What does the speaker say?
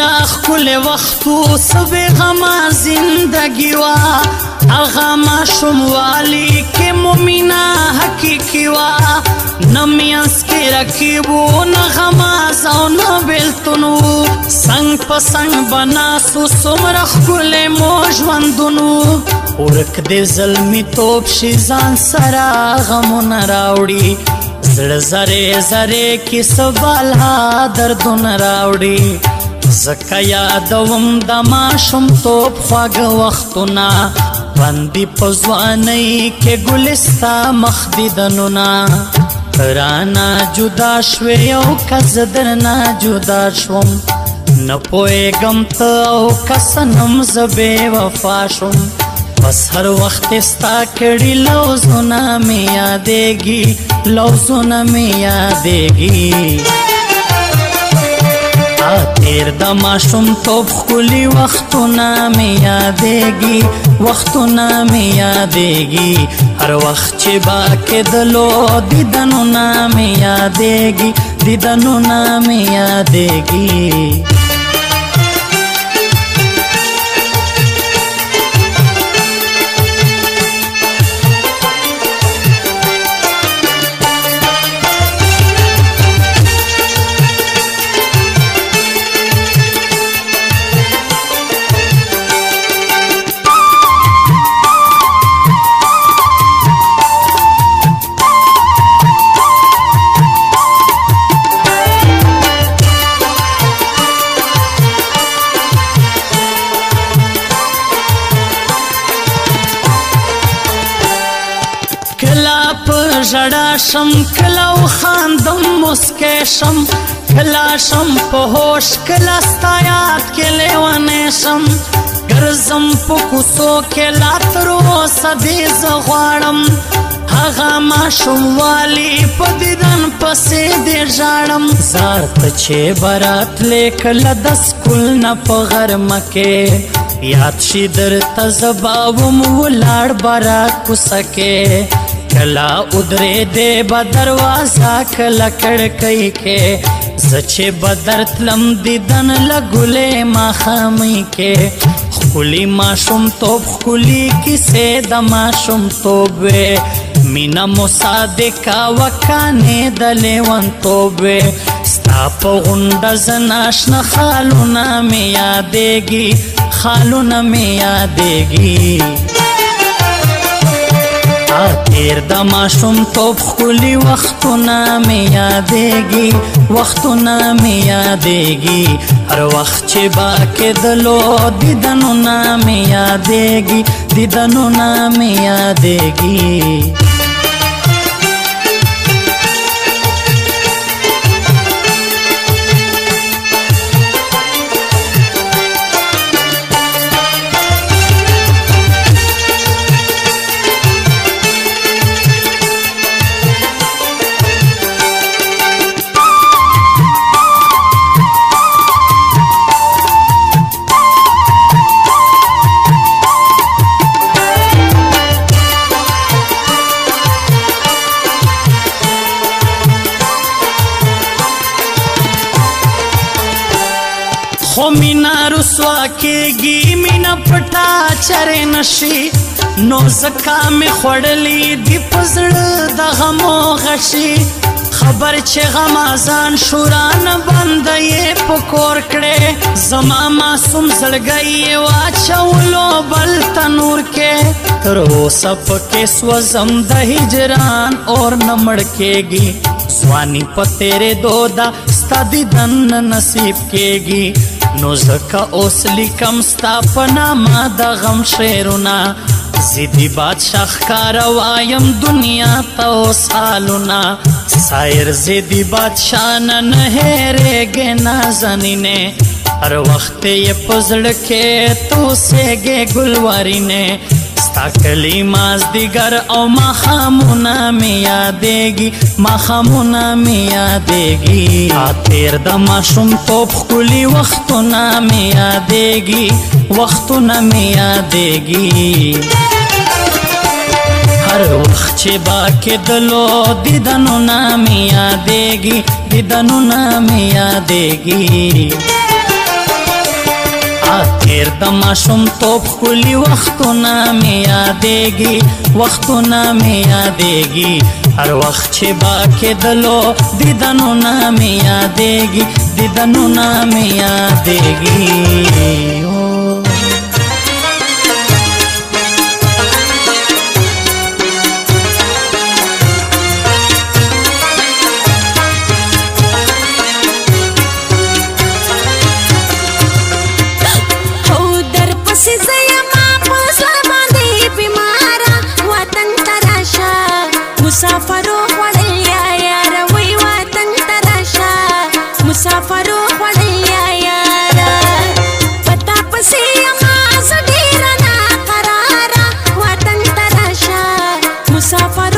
سمرخ کل وختو سبی غما زندگی وا اغما شموالی که مومنا حقیقی وا نمیانس کی رکیبو نغما زون بیلتنو سنگ پسنگ بناسو سمرخ کل موجوندنو ورک دی ظلمی توب شیزان سرا غمون راوڑی زړه زره زره کې سبالا دردون راوړي زکه یادوم د ماشوم توپ خواږه وختونه باندې په ځوانۍ کې ګلستا مخ دیدنونه رانا جدا شوې او که زه درنه جدا شوم نه پوهېږم ته او که صنم زه بې وفا شوم بس هر وخت ستا کړي لوزونه مې یادېږي لوزونه مې یادېږي تیر د ماشوم توب ښکلي وختونه مې یادېږي وختونه مې یادېږي هر وخت چې با کېدلو دیدنونه مې یادېږي دیدنونه مې یادېږي ژړا شم کله وخاندم مسکی شم کله شم په هوش کله ستا یاد کې لیونی شم ګرځم په کوڅو کې لا تر اوسه دې زه غواړم هغه ماشوموالي په دیدن پسې دې ژاړم زار ته چې به راتلې کله د سکول نه په غرمه کې یاد شي درته زه به وم ولاړ به را کوڅه کې کلا ادرے دے با دروازہ کلا کڑکئی کے زچے بدر تلم دیدن لگلے ماخامی کے خلی ماشوم توب خلی کسے دا ماشوم توبے مینا مصادقہ وکانے دلیون توبے ستا پا غنڈ زناشن خالونا میں یادیگی خالونا میں یادیگی تیر د ماشوم توب ښکلي وختونه مې یادېږي وختونه مې یادېږي هر وخت چې با کېدلو دیدنونه مې یادېږي دیدنونه مې یادېږي خو مینا رسوا کېږي مینا پټه چرې نشي نو زکه مې خوړلي دي په زړه د غمو غشي خبر چې غمازان شوران بنده یې په کور کړې زما معصوم زړګی یې واچولو بل تنور کې تر اوسه پکې سوځم د هجران اور نه مړ کېږي ځواني په تیرې دودا ستا دیدن نصیب کېږي نو زکه اوس لیکم ستا په نامه د غم شعرونه زیدی بادشاہ ښکاره وایم دنیا ته اوس حالونه سایر زیدی بادشاہ نه نه هېرېږې نازنینې هر وخت یې په زړه کې تو اوسېږې ګلورینې ستا کلی مازدیګر او ماښامونه مې یادېږي ماښامونه مې یادېږي تیر د ماشوم توب ښکلي وختونه مې یادېږي وختونه مې یادېږي هر وخت چې با کېدلو دیدنونه مې یادېږي دیدنونه مې یادېږي تیر د ماشوم توپ ښکلي وختونه مې یادېږي وختونه مې یادېږي هر وخت چې با کېدلو دیدنونه مې یادېږي دیدنونه مې یادېږي مسافرو خوړل یا یاره وی وطن ته راشه مسافرو خوړل یا یاره پتا پسې یما زه ډېره ناقراره وطن ته راشه مسافر